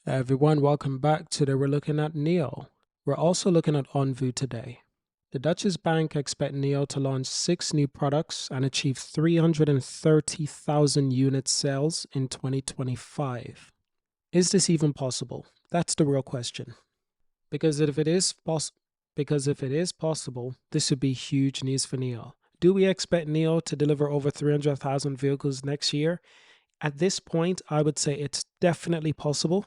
Everyone, welcome back. Today we're looking at NIO. We're also looking at OnVu today. The Dutch Bank expect NIO to launch 6 new products and achieve 330,000 unit sales in 2025. Is this even possible? That's the real question. Because if it is possible, this would be huge news for NIO. Do we expect NIO to deliver over 300,000 vehicles next year? At this point, I would say it's definitely possible.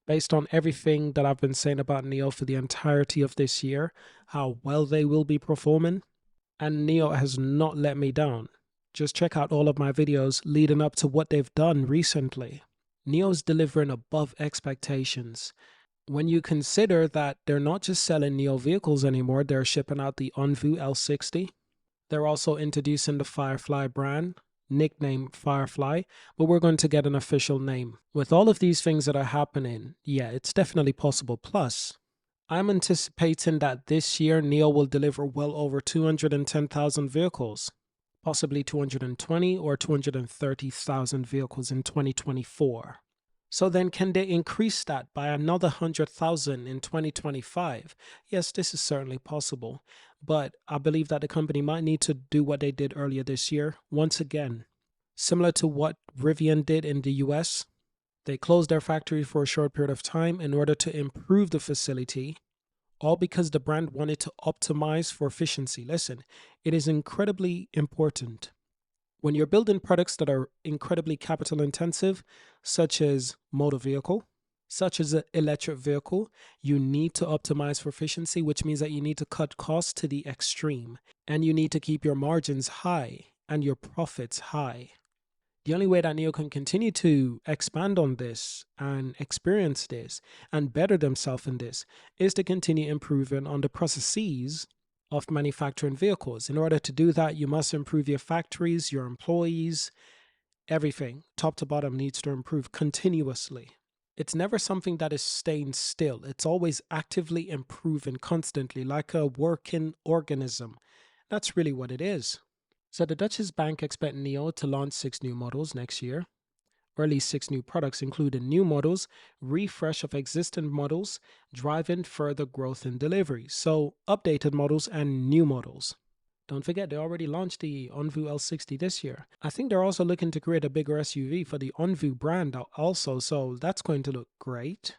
Based on everything that I've been saying about NIO for the entirety of this year, how well they will be performing, and NIO has not let me down. Just check out all of my videos leading up to what they've done recently. NIO's delivering above expectations. When you consider that they're not just selling NIO vehicles anymore, they're shipping out the OnVu L60. They're also introducing the Firefly brand, nickname Firefly, but we're going to get an official name. With all of these things that are happening, yeah, it's definitely possible. Plus, I'm anticipating that this year NIO will deliver well over 210,000 vehicles, possibly 220 or 230,000 vehicles in 2024. So then can they increase that by another 100,000 in 2025? Yes, this is certainly possible, but I believe that the company might need to do what they did earlier this year. Once again, similar to what Rivian did in the US, they closed their factory for a short period of time in order to improve the facility, all because the brand wanted to optimize for efficiency. Listen, it is incredibly important. When you're building products that are incredibly capital intensive, such as motor vehicle, such as an electric vehicle, you need to optimize for efficiency, which means that you need to cut costs to the extreme and you need to keep your margins high and your profits high. The only way that NIO can continue to expand on this and experience this and better themselves in this is to continue improving on the processes of manufacturing vehicles. In order to do that, you must improve your factories, your employees, everything, top to bottom, needs to improve continuously. It's never something that is staying still. It's always actively improving constantly, like a working organism. That's really what it is. So the Dutch Bank expect NIO to launch 6 new models next year, or at least 6 new products, including new models, refresh of existing models, driving further growth in deliveries. So updated models and new models. Don't forget, they already launched the OnVu L60 this year. I think they're also looking to create a bigger SUV for the OnVu brand also, so that's going to look great.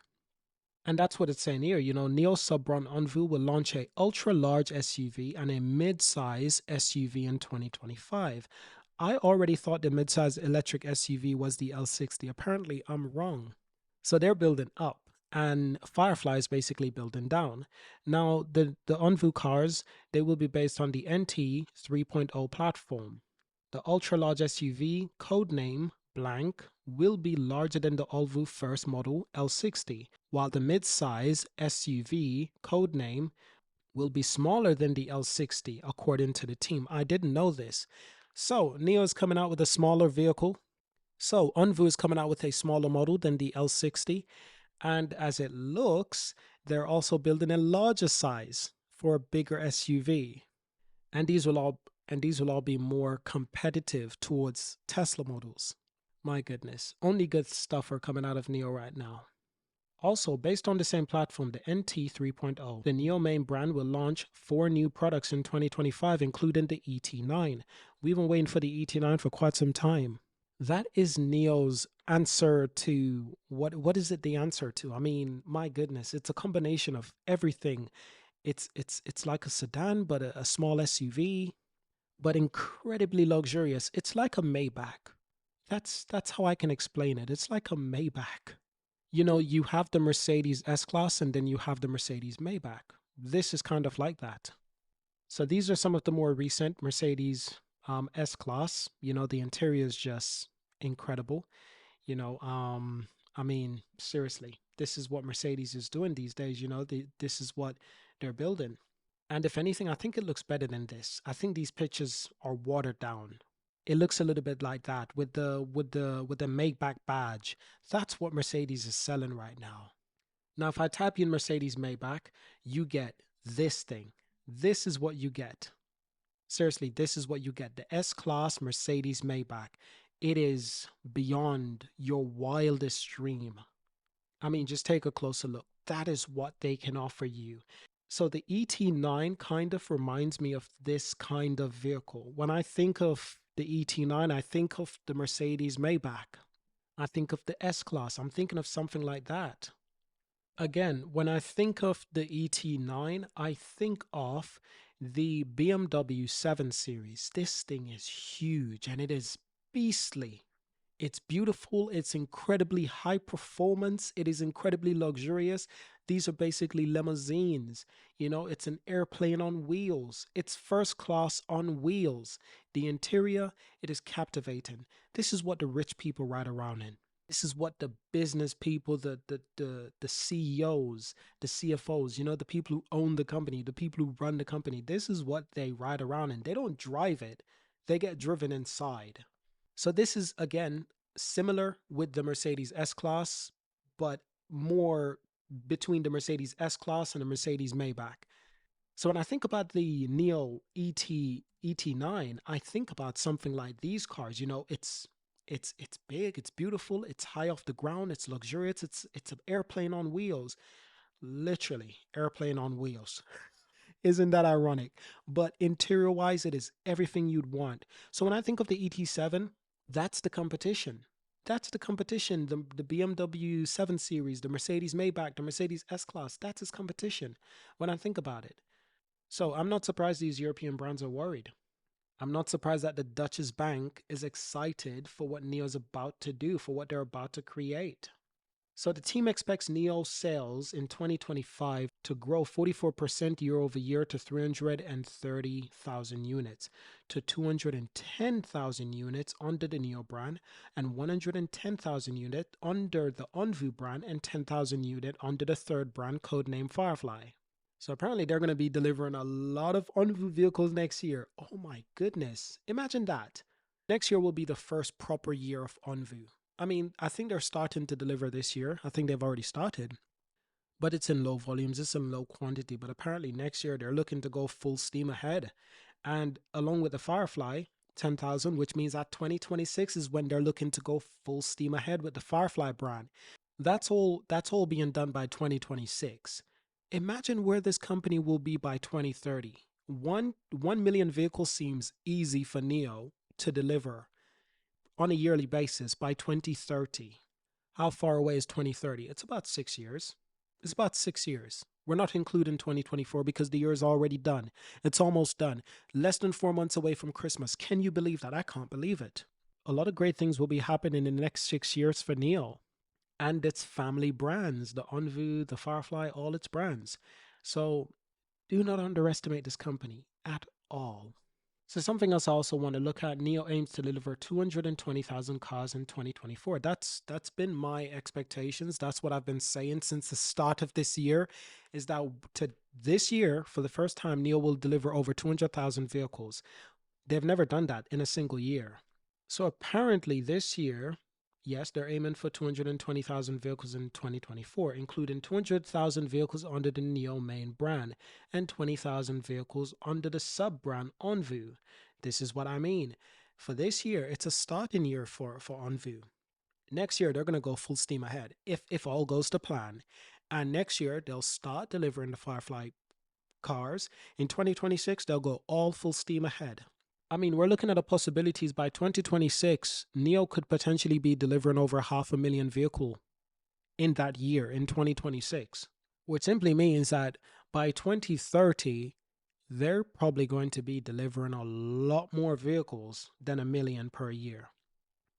And that's what it's saying here. NIO sub-brand OnVu will launch a ultra-large SUV and a mid-size SUV in 2025. I already thought the mid-size electric SUV was the L60. Apparently, I'm wrong. So they're building up, and Firefly is basically building down. Now, the OnVu cars, they will be based on the NT 3.0 platform. The ultra-large SUV, codename blank, will be larger than the OnVu first model L60, while the mid-size SUV, codename, will be smaller than the L60, according to the team. I didn't know this. So NIO is coming out with a smaller vehicle. So OnVu is coming out with a smaller model than the L60. And as it looks, they're also building a larger size for a bigger SUV. And these will all be more competitive towards Tesla models. My goodness, only good stuff are coming out of NIO right now. Also, based on the same platform, the NT 3.0, the NIO main brand will launch 4 new products in 2025, including the ET9. We've been waiting for the ET9 for quite some time. That is NIO's answer to what is it the answer to? I mean, my goodness, it's a combination of everything. It's like a sedan, but a small SUV, but incredibly luxurious. It's like a Maybach. That's how I can explain it. It's like a Maybach. You have the Mercedes S-Class and then you have the Mercedes Maybach. This is kind of like that. So these are some of the more recent Mercedes S-Class. The interior is just incredible. I mean, seriously, this is what Mercedes is doing these days. This is what they're building. And if anything, I think it looks better than this. I think these pictures are watered down. It looks a little bit like that with the Maybach badge. That's what Mercedes is selling right now. Now, if I type in Mercedes Maybach, you get this thing. This is what you get. Seriously, this is what you get. The S-Class Mercedes Maybach. It is beyond your wildest dream. I mean, just take a closer look. That is what they can offer you. So the ET9 kind of reminds me of this kind of vehicle. When I think of the ET9, I think of the Mercedes Maybach. I think of the S Class. I'm thinking of something like that. Again, when I think of the ET9, I think of the BMW 7 Series. This thing is huge and it is beastly. It's beautiful. It's incredibly high performance. It is incredibly luxurious. These are basically limousines. You know, it's an airplane on wheels. It's first class on wheels. The interior, it is captivating. This is what the rich people ride around in. This is what the business people, the CEOs, the CFOs, you know, the people who own the company, the people who run the company, this is what they ride around in. They don't drive it. They get driven inside. So this is again similar with the Mercedes S-Class, but more between the Mercedes S-Class and the Mercedes Maybach. So when I think about the NIO ET9, I think about something like these cars. You know, it's big, it's beautiful, it's high off the ground, it's luxurious, it's an airplane on wheels, literally airplane on wheels. Isn't that ironic? But interior wise, it is everything you'd want. So when I think of the ET7, that's the competition. That's the competition. The BMW 7 Series, the Mercedes Maybach, the Mercedes S Class, that's its competition when I think about it. So I'm not surprised these European brands are worried. I'm not surprised that the Dutch's Bank is excited for what NIO's about to do, for what they're about to create. So the team expects NIO sales in 2025 to grow 44% year over year to 330,000 units, to 210,000 units under the NIO brand, and 110,000 units under the Onvu brand, and 10,000 units under the third brand codenamed Firefly. So apparently they're going to be delivering a lot of Onvu vehicles next year. Oh my goodness. Imagine that. Next year will be the first proper year of Onvu. I mean, I think they're starting to deliver this year. I think they've already started, but it's in low volumes, it's in low quantity. But apparently next year they're looking to go full steam ahead. And along with the Firefly, 10,000, which means that 2026 is when they're looking to go full steam ahead with the Firefly brand. That's all being done by 2026. Imagine where this company will be by 2030. 1 million vehicles seems easy for NIO to deliver on a yearly basis by 2030. How far away is 2030? It's about 6 years. It's about 6 years. We're not including 2024 because the year is already done. It's almost done. Less than 4 months away from Christmas. Can you believe that? I can't believe it. A lot of great things will be happening in the next 6 years for NIO and its family brands, the Onvu, the Firefly, all its brands. So do not underestimate this company at all. So something else I also want to look at, NIO aims to deliver 220,000 cars in 2024. That's been my expectations. That's what I've been saying since the start of this year, is that to this year, for the first time, NIO will deliver over 200,000 vehicles. They've never done that in a single year. So apparently this year, yes, they're aiming for 220,000 vehicles in 2024, including 200,000 vehicles under the NIO main brand and 20,000 vehicles under the sub-brand Onvu. This is what I mean. For this year, it's a starting year for Onvu. Next year, they're going to go full steam ahead if all goes to plan. And next year, they'll start delivering the Firefly cars. In 2026, they'll go all full steam ahead. I mean, we're looking at the possibilities by 2026. NIO could potentially be delivering over 500,000 vehicles in that year, in 2026, which simply means that by 2030, they're probably going to be delivering a lot more vehicles than 1 million per year.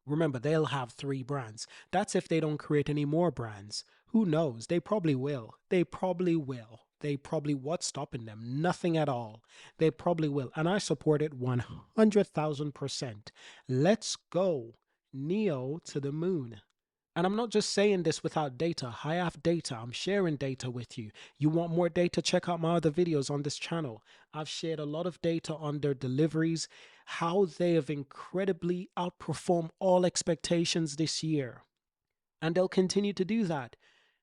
Remember, they'll have 3 brands. That's if they don't create any more brands. Who knows? They probably will. They probably will. What's stopping them? Nothing at all. They probably will. And I support it 100,000%. Let's go. NIO to the moon. And I'm not just saying this without data. I have data. I'm sharing data with you. You want more data? Check out my other videos on this channel. I've shared a lot of data on their deliveries, how they have incredibly outperformed all expectations this year. And they'll continue to do that.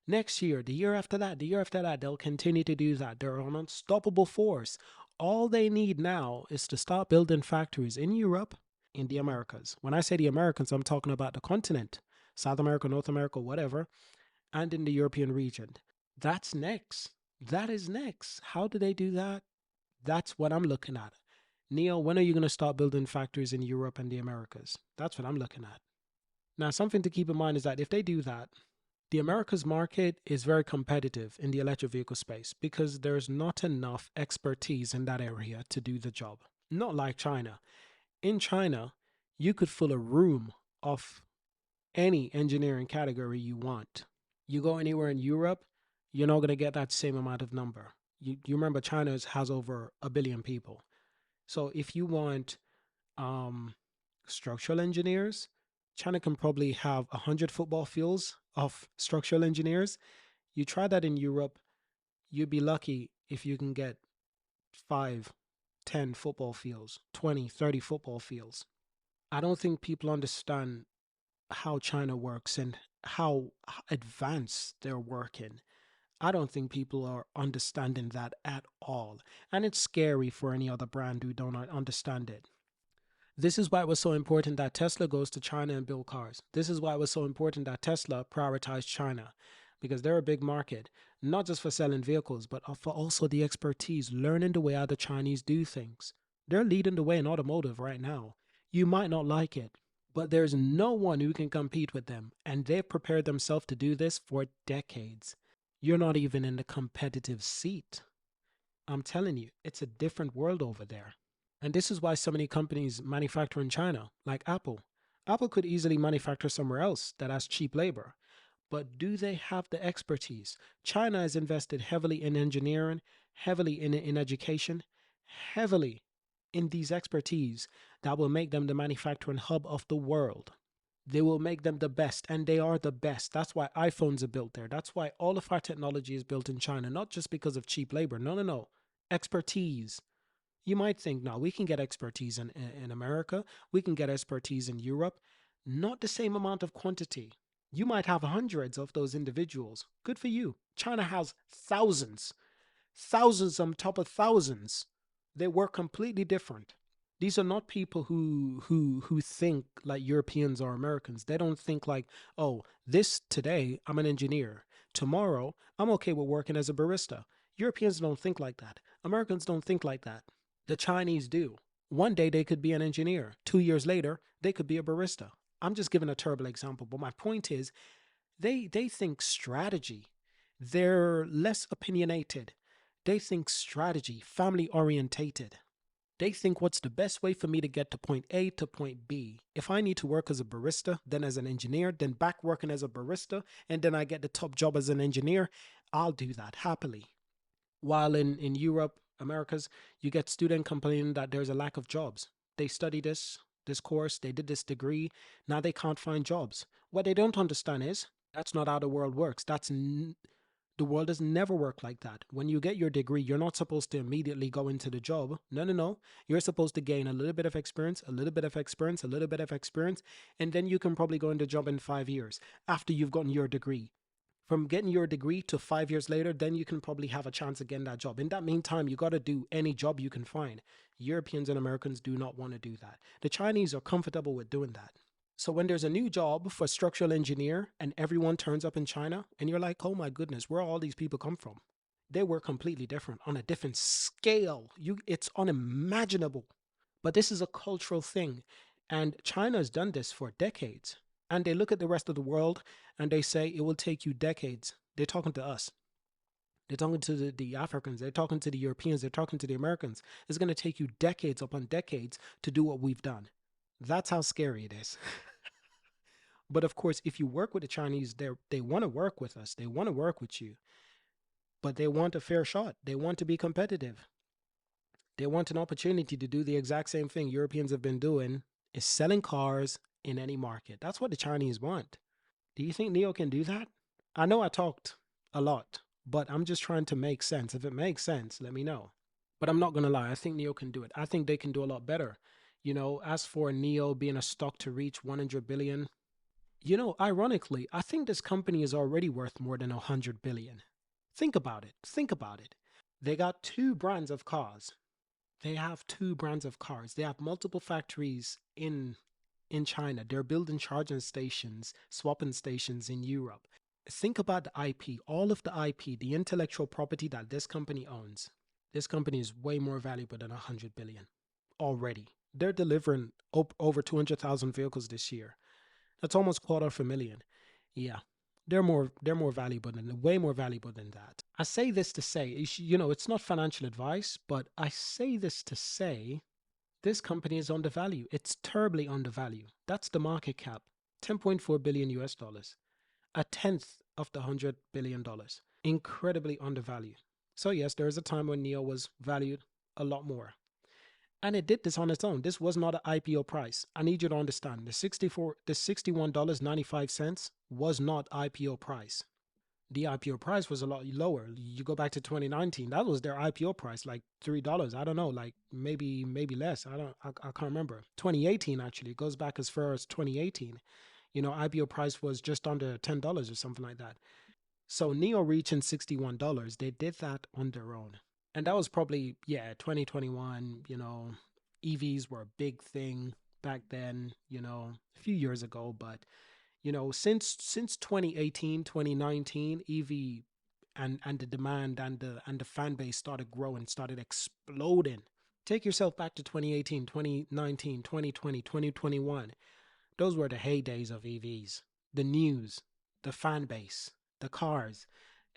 Next year, the year after that, they'll continue to do that. They're an unstoppable force. All they need now is to start building factories in Europe, in the Americas. When I say the Americans, I'm talking about the continent. South America, North America, whatever. and in the European region. That's next. That is next. How do they do that? That's what I'm looking at. Neil, when are you going to start building factories in Europe and the Americas? That's what I'm looking at. Now, something to keep in mind is that if they do that, the Americas market is very competitive in the electric vehicle space because there's not enough expertise in that area to do the job. Not like China. In China, you could fill a room of any engineering category you want. You go anywhere in Europe, you're not going to get that same amount of number. You remember China has over a billion people. So if you want um, structural engineers, China can probably have 100 football fields of structural engineers. You try that in Europe, you'd be lucky if you can get 5, 10 football fields, 20, 30 football fields. I don't think people understand how China works and how advanced they're working. I don't think people are understanding that at all. And it's scary for any other brand who don't understand it. This is why it was so important that Tesla goes to China and build cars. This is why it was so important that Tesla prioritized China because they're a big market, not just for selling vehicles, but for also the expertise, learning the way how the Chinese do things. They're leading the way in automotive right now. You might not like it, but there's no one who can compete with them, and they've prepared themselves to do this for decades. You're not even in the competitive seat. I'm telling you, it's a different world over there. And this is why so many companies manufacture in China, like Apple. Apple could easily manufacture somewhere else that has cheap labor. But do they have the expertise? China has invested heavily in engineering, heavily in education, heavily in these expertise that will make them the manufacturing hub of the world. They will make them the best, and they are the best. That's why iPhones are built there. That's why all of our technology is built in China, not just because of cheap labor. No, no, no. Expertise. You might think, no, we can get expertise in America, we can get expertise in Europe, not the same amount of quantity. You might have hundreds of those individuals. Good for you. China has thousands, thousands on top of thousands. They work completely different. These are not people who think like Europeans or Americans. They don't think like, oh, this today I'm an engineer. Tomorrow I'm okay with working as a barista. Europeans don't think like that. Americans don't think like that. The Chinese do. One day they could be an engineer. 2 years later, they could be a barista. I'm just giving a terrible example, but my point is they think strategy. They're less opinionated. They think strategy, family orientated. They think what's the best way for me to get to point A to point B. If I need to work as a barista, then as an engineer, then back working as a barista, and then I get the top job as an engineer, I'll do that happily. While in Europe, Americas, you get students complaining that there's a lack of jobs. They study this course, they did this degree, now they can't find jobs. What they don't understand is that's not how the world works. The world does never work like that. When you get your degree, you're not supposed to immediately go into the job. No, no, no. You're supposed to gain a little bit of experience, a little bit of experience, a little bit of experience, and then you can probably go into the job in 5 years after you've gotten your degree. From getting your degree to 5 years later, then you can probably have a chance of getting that job. In that meantime, you got to do any job you can find. Europeans and Americans do not want to do that. The Chinese are comfortable with doing that. So when there's a new job for structural engineer and everyone turns up in China and you're like, oh my goodness, where all these people come from? They were completely different on a different scale. It's unimaginable. But this is a cultural thing. And China has done this for decades. And they look at the rest of the world and they say it will take you decades. They're talking to us. They're talking to the Africans. They're talking to the Europeans. They're talking to the Americans. It's going to take you decades upon decades to do what we've done. That's how scary it is. But of course, if you work with the Chinese, they want to work with us. They want to work with you. But they want a fair shot. They want to be competitive. They want an opportunity to do the exact same thing Europeans have been doing, is selling cars in any market. That's what the Chinese want. Do you think NIO can do that? I know I talked a lot, but I'm just trying to make sense. If it makes sense, let me know. But I'm not going to lie. I think NIO can do it. I think they can do a lot better. As for NIO being a stock to reach 100 billion, ironically, I think this company is already worth more than 100 billion. Think about it. Think about it. They got two brands of cars. They have two brands of cars. They have multiple factories in China. They're building charging stations, swapping stations in Europe. Think about the IP, all of the IP, the intellectual property that this company owns. This company is way more valuable than 100 billion already. They're delivering over 200,000 vehicles this year. That's almost quarter of a million. Yeah, they're more valuable than way more valuable than that. I say this to say, it's not financial advice, but I say this to say this company is undervalued. It's terribly undervalued. That's the market cap, 10.4 billion US dollars, a tenth of the $100 billion. Incredibly undervalued. So yes, there is a time when NIO was valued a lot more. And it did this on its own. This was not an IPO price. I need you to understand. The $61.95 was not IPO price. The IPO price was a lot lower. You go back to 2019, that was their IPO price, like $3. I don't know, like maybe less. I can't remember. 2018 actually, it goes back as far as 2018. IPO price was just under $10 or something like that. So NIO reaching $61, they did that on their own. And that was probably, 2021, EVs were a big thing back then, a few years ago. But, since 2018, 2019, EV and the demand and the fan base started growing, started exploding. Take yourself back to 2018, 2019, 2020, 2021. Those were the heydays of EVs. The news, the fan base, the cars,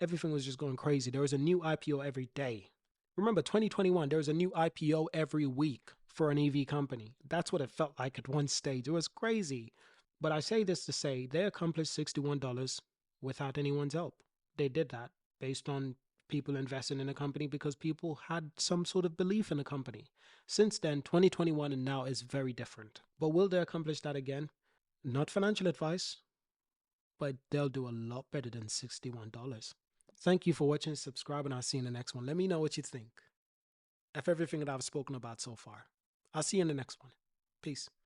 everything was just going crazy. There was a new IPO every day. Remember, 2021, there was a new IPO every week for an EV company. That's what it felt like at one stage. It was crazy. But I say this to say they accomplished $61 without anyone's help. They did that based on people investing in a company because people had some sort of belief in the company. Since then, 2021 and now is very different. But will they accomplish that again? Not financial advice, but they'll do a lot better than $61. Thank you for watching, subscribe, and I'll see you in the next one. Let me know what you think of everything that I've spoken about so far. I'll see you in the next one. Peace.